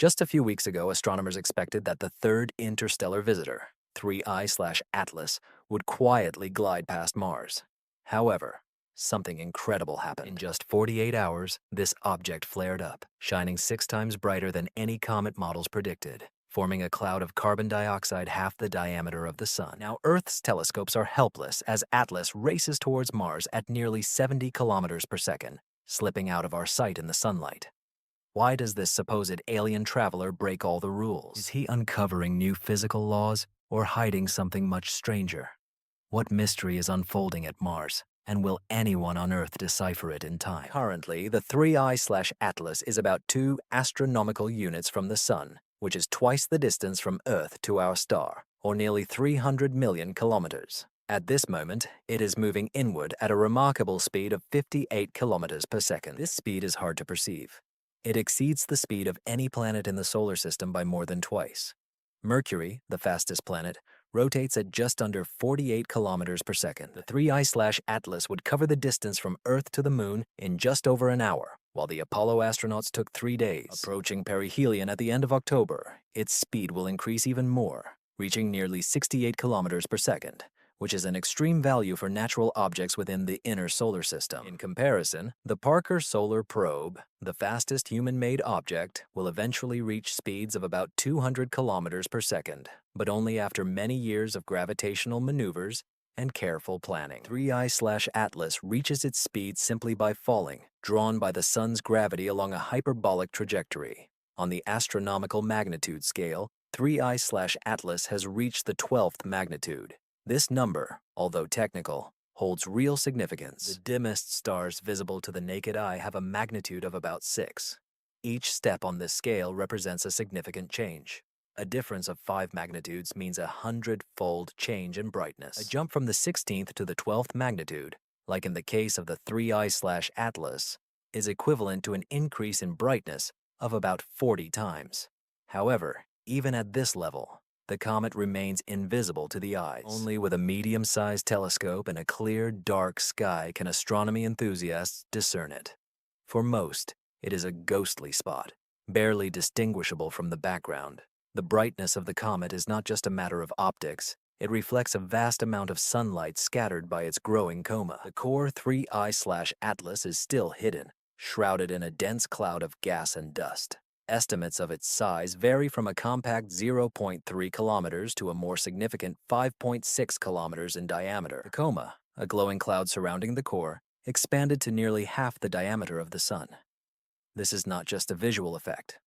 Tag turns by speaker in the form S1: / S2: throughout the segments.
S1: Just a few weeks ago, astronomers expected that the third interstellar visitor, 3I/Atlas, would quietly glide past Mars. However, something incredible happened. In just 48 hours, this object flared up, shining 6 times brighter than any comet models predicted, forming a cloud of carbon dioxide half the diameter of the Sun. Now, Earth's telescopes are helpless as Atlas races towards Mars at nearly 70 kilometers per second, slipping out of our sight in the sunlight. Why does this supposed alien traveler break all the rules? Is he uncovering new physical laws or hiding something much stranger? What mystery is unfolding at Mars, and will anyone on Earth decipher it in time? Currently, the 3I/Atlas is about 2 astronomical units from the Sun, which is twice the distance from Earth to our star, or nearly 300 million kilometers. At this moment, it is moving inward at a remarkable speed of 58 kilometers per second. This speed is hard to perceive. It exceeds the speed of any planet in the solar system by more than twice. Mercury, the fastest planet, rotates at just under 48 kilometers per second. The 3I/Atlas would cover the distance from Earth to the Moon in just over an hour, while the Apollo astronauts took 3 days. Approaching perihelion at the end of October, its speed will increase even more, reaching nearly 68 kilometers per second, which is an extreme value for natural objects within the inner solar system. In comparison, the Parker Solar Probe, the fastest human-made object, will eventually reach speeds of about 200 kilometers per second, but only after many years of gravitational maneuvers and careful planning. 3I/Atlas reaches its speed simply by falling, drawn by the Sun's gravity along a hyperbolic trajectory. On the astronomical magnitude scale, 3I/Atlas has reached the 12th magnitude. This number, although technical, holds real significance. The dimmest stars visible to the naked eye have a magnitude of about 6. Each step on this scale represents a significant change. A difference of 5 magnitudes means a 100-fold change in brightness. A jump from the 16th to the 12th magnitude, like in the case of the 3I/Atlas, is equivalent to an increase in brightness of about 40 times. However, even at this level, the comet remains invisible to the eyes. Only with a medium-sized telescope and a clear, dark sky can astronomy enthusiasts discern it. For most, it is a ghostly spot, barely distinguishable from the background. The brightness of the comet is not just a matter of optics. It reflects a vast amount of sunlight scattered by its growing coma. The core 3I/Atlas is still hidden, shrouded in a dense cloud of gas and dust. Estimates of its size vary from a compact 0.3 kilometers to a more significant 5.6 kilometers in diameter. The coma, a glowing cloud surrounding the core, expanded to nearly half the diameter of the Sun. This is not just a visual effect.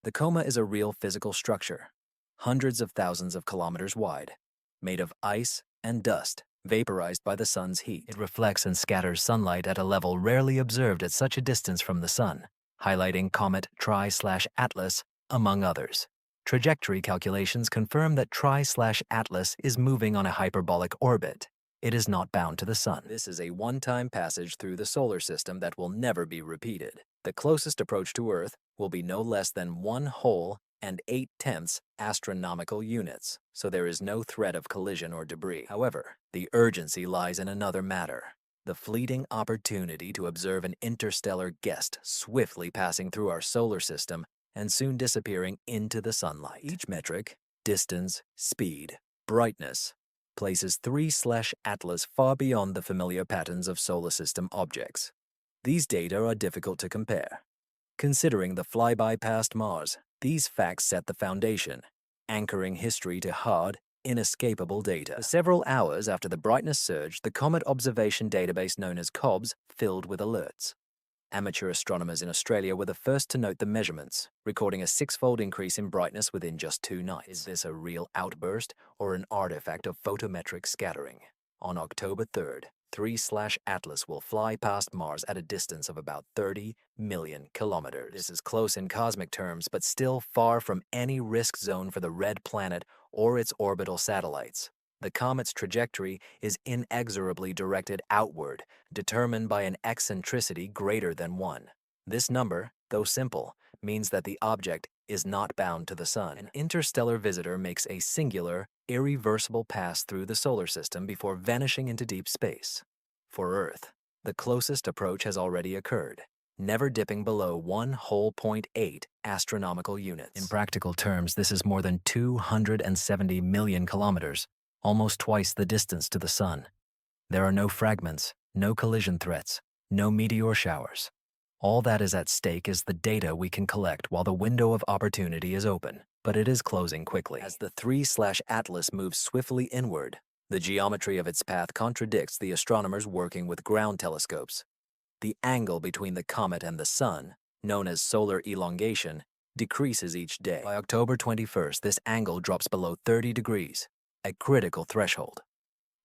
S1: The coma is a real physical structure, hundreds of thousands of kilometers wide, made of ice and dust, vaporized by the Sun's heat. It reflects and scatters sunlight at a level rarely observed at such a distance from the Sun, highlighting Comet 3I/Atlas, among others. Trajectory calculations confirm that 3I/Atlas is moving on a hyperbolic orbit. It is not bound to the Sun. This is a one-time passage through the solar system that will never be repeated. The closest approach to Earth will be no less than 1 whole and 8/10 astronomical units, so there is no threat of collision or debris. However, the urgency lies in another matter: the fleeting opportunity to observe an interstellar guest swiftly passing through our solar system and soon disappearing into the sunlight. Each metric, distance, speed, brightness, places 3/Atlas far beyond the familiar patterns of solar system objects. These data are difficult to compare. Considering the flyby past Mars, these facts set the foundation, anchoring history to hard, inescapable data. For several hours after the brightness surge, the Comet observation database known as COBS filled with alerts. Amateur astronomers in Australia were the first to note the measurements, recording a 6-fold increase in brightness within just 2 nights. Is this a real outburst or an artifact of photometric scattering? On October 3rd, 3/Atlas will fly past Mars at a distance of about 30 million kilometers. This is close in cosmic terms, but still far from any risk zone for the red planet or its orbital satellites. The comet's trajectory is inexorably directed outward, determined by an eccentricity greater than 1. This number, though simple, means that the object is not bound to the Sun. An interstellar visitor makes a singular, irreversible pass through the solar system before vanishing into deep space. For Earth, the closest approach has already occurred. never dipping below 1.8 astronomical units. In practical terms, this is more than 270 million kilometers, almost twice the distance to the Sun. There are no fragments, no collision threats, no meteor showers. All that is at stake is the data we can collect while the window of opportunity is open, but it is closing quickly. As the 3/Atlas moves swiftly inward, the geometry of its path contradicts the astronomers working with ground telescopes. The angle between the comet and the Sun, known as solar elongation, decreases each day. By October 21st, this angle drops below 30 degrees, a critical threshold.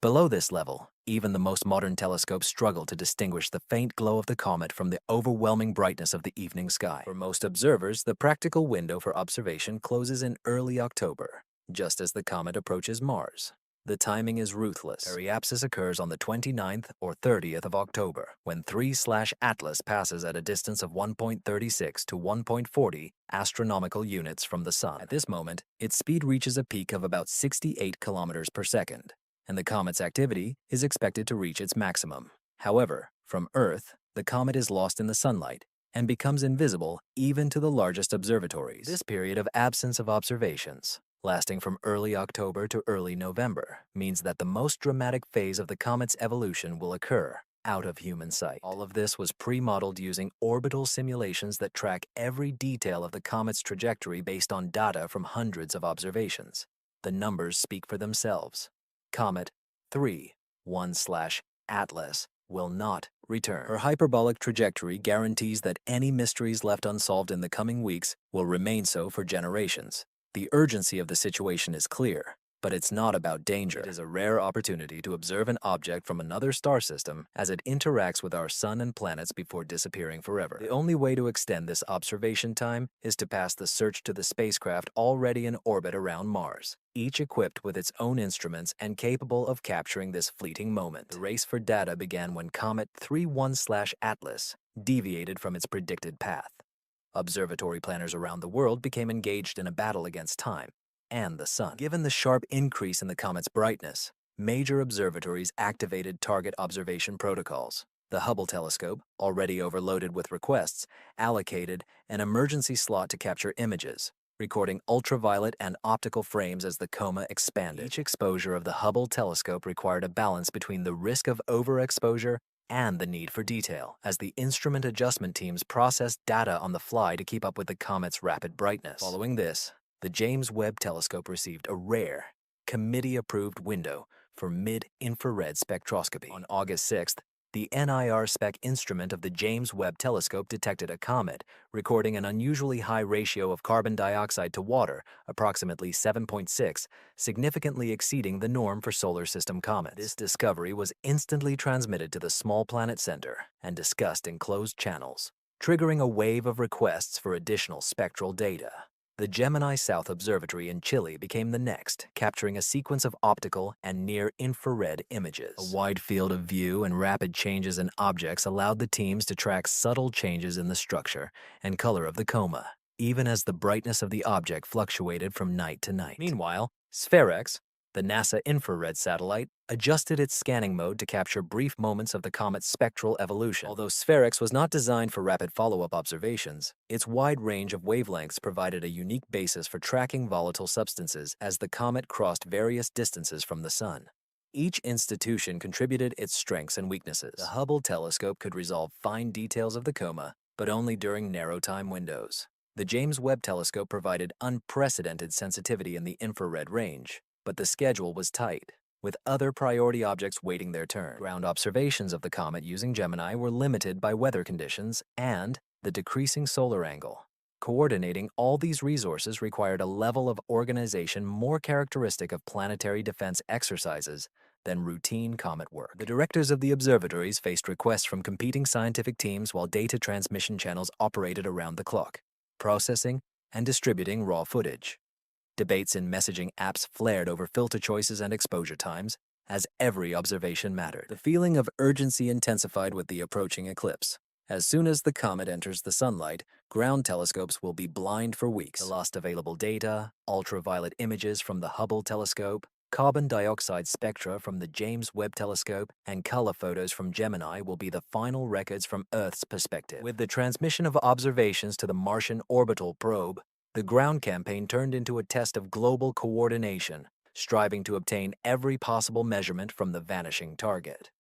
S1: Below this level, even the most modern telescopes struggle to distinguish the faint glow of the comet from the overwhelming brightness of the evening sky. For most observers, the practical window for observation closes in early October, just as the comet approaches Mars. The timing is ruthless. Periapsis occurs on the 29th or 30th of October, when 3/Atlas passes at a distance of 1.36 to 1.40 astronomical units from the Sun. At this moment, its speed reaches a peak of about 68 kilometers per second, and the comet's activity is expected to reach its maximum. However, from Earth, the comet is lost in the sunlight and becomes invisible even to the largest observatories. This period of absence of observations, lasting from early October to early November, means that the most dramatic phase of the comet's evolution will occur out of human sight. All of this was pre-modeled using orbital simulations that track every detail of the comet's trajectory based on data from hundreds of observations. The numbers speak for themselves. Comet 3/Atlas will not return. Her hyperbolic trajectory guarantees that any mysteries left unsolved in the coming weeks will remain so for generations. The urgency of the situation is clear, but it's not about danger. It is a rare opportunity to observe an object from another star system as it interacts with our Sun and planets before disappearing forever. The only way to extend this observation time is to pass the search to the spacecraft already in orbit around Mars, each equipped with its own instruments and capable of capturing this fleeting moment. The race for data began when Comet 3/Atlas deviated from its predicted path. Observatory planners around the world became engaged in a battle against time and the Sun. Given the sharp increase in the comet's brightness, major observatories activated target observation protocols. The Hubble telescope, already overloaded with requests, allocated an emergency slot to capture images, recording ultraviolet and optical frames as the coma expanded. Each exposure of the Hubble telescope required a balance between the risk of overexposure and the need for detail, as the instrument adjustment teams processed data on the fly to keep up with the comet's rapid brightness. Following this, the James Webb Telescope received a rare, committee-approved window for mid-infrared spectroscopy. On August 6th, the NIR SPEC instrument of the James Webb Telescope detected a comet, recording an unusually high ratio of carbon dioxide to water, approximately 7.6, significantly exceeding the norm for solar system comets. This discovery was instantly transmitted to the Small Planet Center and discussed in closed channels, triggering a wave of requests for additional spectral data. The Gemini South Observatory in Chile became the next, capturing a sequence of optical and near-infrared images. A wide field of view and rapid changes in objects allowed the teams to track subtle changes in the structure and color of the coma, even as the brightness of the object fluctuated from night to night. Meanwhile, SPHEREX, the NASA infrared satellite, adjusted its scanning mode to capture brief moments of the comet's spectral evolution. Although SPHEREX was not designed for rapid follow-up observations, its wide range of wavelengths provided a unique basis for tracking volatile substances as the comet crossed various distances from the Sun. Each institution contributed its strengths and weaknesses. The Hubble telescope could resolve fine details of the coma, but only during narrow time windows. The James Webb Telescope provided unprecedented sensitivity in the infrared range, but the schedule was tight, with other priority objects waiting their turn. Ground observations of the comet using Gemini were limited by weather conditions and the decreasing solar angle. Coordinating all these resources required a level of organization more characteristic of planetary defense exercises than routine comet work. The directors of the observatories faced requests from competing scientific teams while data transmission channels operated around the clock, processing and distributing raw footage. Debates in messaging apps flared over filter choices and exposure times, as every observation mattered. The feeling of urgency intensified with the approaching eclipse. As soon as the comet enters the sunlight, ground telescopes will be blind for weeks. The lost available data, ultraviolet images from the Hubble telescope, Carbon dioxide spectra from the James Webb Telescope and color photos from Gemini will be the final records from Earth's perspective. With the transmission of observations to the Martian orbital probe, the ground campaign turned into a test of global coordination, striving to obtain every possible measurement from the vanishing target.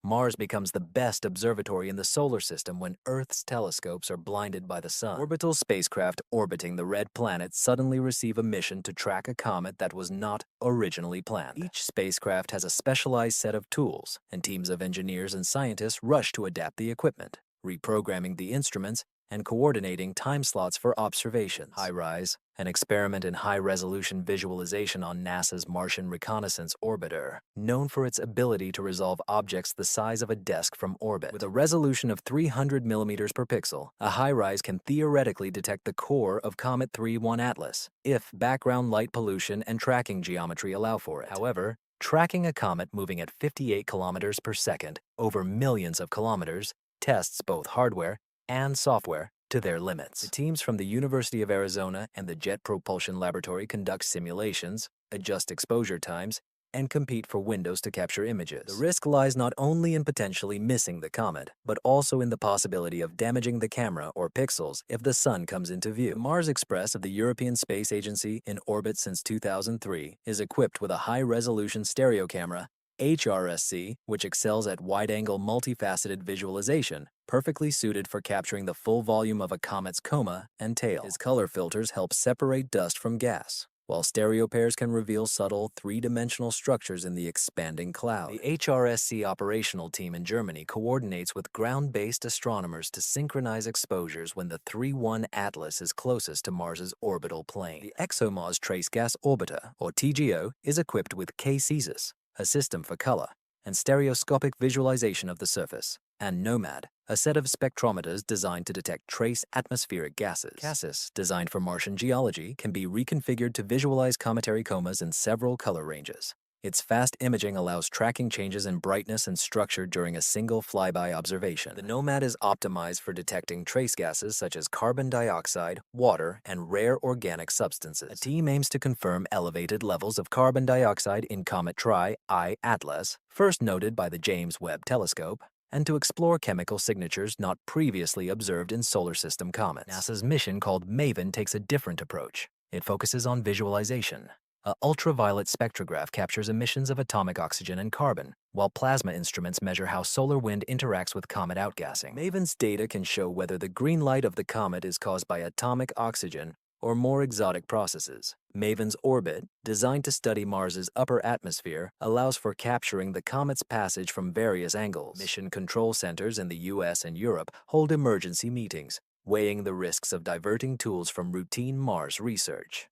S1: Mars becomes the best observatory in the solar system when Earth's telescopes are blinded by the sun. Orbital spacecraft orbiting the red planet suddenly receive a mission to track a comet that was not originally planned. Each spacecraft has a specialized set of tools, and teams of engineers and scientists rush to adapt the equipment, reprogramming the instruments, and coordinating time slots for observations. HiRISE, an experiment in high-resolution visualization on NASA's Martian Reconnaissance Orbiter, known for its ability to resolve objects the size of a desk from orbit. With a resolution of 300 millimeters per pixel, a HiRISE can theoretically detect the core of Comet 3-1 Atlas, if background light pollution and tracking geometry allow for it. However, tracking a comet moving at 58 kilometers per second over millions of kilometers tests both hardware and software to their limits. The teams from the University of Arizona and the Jet Propulsion Laboratory conduct simulations, adjust exposure times, and compete for windows to capture images. The risk lies not only in potentially missing the comet, but also in the possibility of damaging the camera or pixels if the sun comes into view. The Mars Express of the European Space Agency, in orbit since 2003, is equipped with a high-resolution stereo camera, HRSC, which excels at wide-angle multifaceted visualization, perfectly suited for capturing the full volume of a comet's coma and tail. Its color filters help separate dust from gas, while stereo pairs can reveal subtle three-dimensional structures in the expanding cloud. The HRSC operational team in Germany coordinates with ground-based astronomers to synchronize exposures when the 3-1 Atlas is closest to Mars's orbital plane. The ExoMars Trace Gas Orbiter, or TGO, is equipped with CESIS, a system for color and stereoscopic visualization of the surface, and NOMAD, a set of spectrometers designed to detect trace atmospheric gases. CASIS, designed for Martian geology, can be reconfigured to visualize cometary comas in several color ranges. Its fast imaging allows tracking changes in brightness and structure during a single flyby observation. The NOMAD is optimized for detecting trace gases such as carbon dioxide, water, and rare organic substances. A team aims to confirm elevated levels of carbon dioxide in Comet Tri-I Atlas, first noted by the James Webb Telescope, and to explore chemical signatures not previously observed in solar system comets. NASA's mission, called MAVEN, takes a different approach. It focuses on visualization. An ultraviolet spectrograph captures emissions of atomic oxygen and carbon, while plasma instruments measure how solar wind interacts with comet outgassing. MAVEN's data can show whether the green light of the comet is caused by atomic oxygen or more exotic processes. MAVEN's orbit, designed to study Mars's upper atmosphere, allows for capturing the comet's passage from various angles. Mission control centers in the US and Europe hold emergency meetings, weighing the risks of diverting tools from routine Mars research.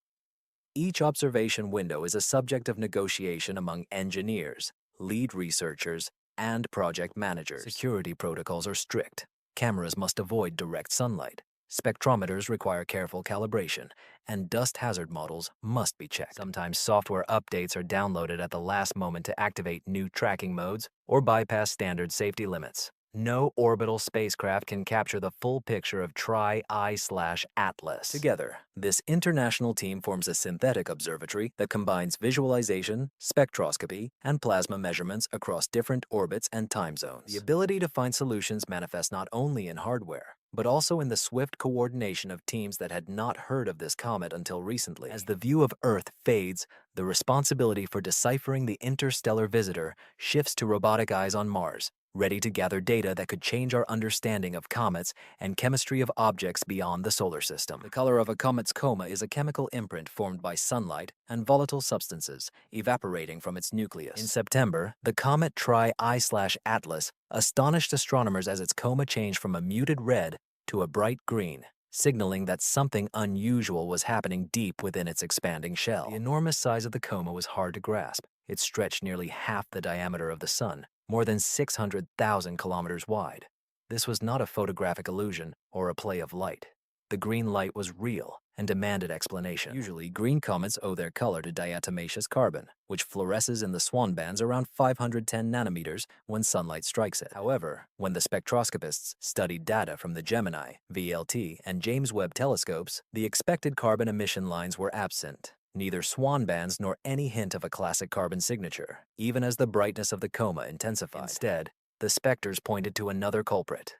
S1: Each observation window is a subject of negotiation among engineers, lead researchers, and project managers. Security protocols are strict. Cameras must avoid direct sunlight. Spectrometers require careful calibration, and dust hazard models must be checked. Sometimes software updates are downloaded at the last moment to activate new tracking modes or bypass standard safety limits. No orbital spacecraft can capture the full picture of Tri-I/Atlas. Together, this international team forms a synthetic observatory that combines visualization, spectroscopy, and plasma measurements across different orbits and time zones. The ability to find solutions manifests not only in hardware, but also in the swift coordination of teams that had not heard of this comet until recently. As the view of Earth fades, the responsibility for deciphering the interstellar visitor shifts to robotic eyes on Mars, ready to gather data that could change our understanding of comets and chemistry of objects beyond the solar system. The color of a comet's coma is a chemical imprint formed by sunlight and volatile substances evaporating from its nucleus. In September, the comet Tri-I/Atlas astonished astronomers as its coma changed from a muted red to a bright green, signaling that something unusual was happening deep within its expanding shell. The enormous size of the coma was hard to grasp. It stretched nearly half the diameter of the sun, more than 600,000 kilometers wide. This was not a photographic illusion or a play of light. The green light was real and demanded explanation. Usually, green comets owe their color to diatomaceous carbon, which fluoresces in the swan bands around 510 nanometers when sunlight strikes it. However, when the spectroscopists studied data from the Gemini, VLT, and James Webb telescopes, the expected carbon emission lines were absent. Neither swan bands nor any hint of a classic carbon signature, even as the brightness of the coma intensified. Instead, the specters pointed to another culprit.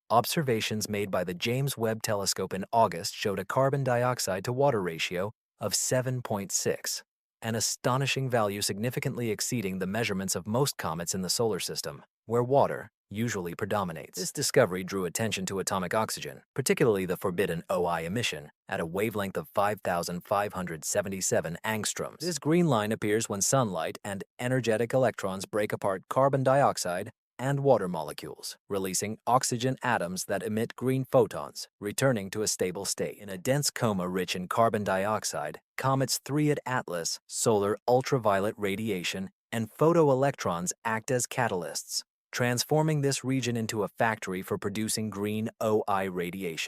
S1: Observations made by the James Webb Telescope in August showed a carbon dioxide to water ratio of 7.6, an astonishing value significantly exceeding the measurements of most comets in the solar system, where water usually predominates. This discovery drew attention to atomic oxygen, particularly the forbidden OI emission, at a wavelength of 5,577 angstroms. This green line appears when sunlight and energetic electrons break apart carbon dioxide and water molecules, releasing oxygen atoms that emit green photons, returning to a stable state. In a dense coma rich in carbon dioxide, comets 3 at Atlas, solar ultraviolet radiation, and photoelectrons act as catalysts, transforming this region into a factory for producing green OI radiation.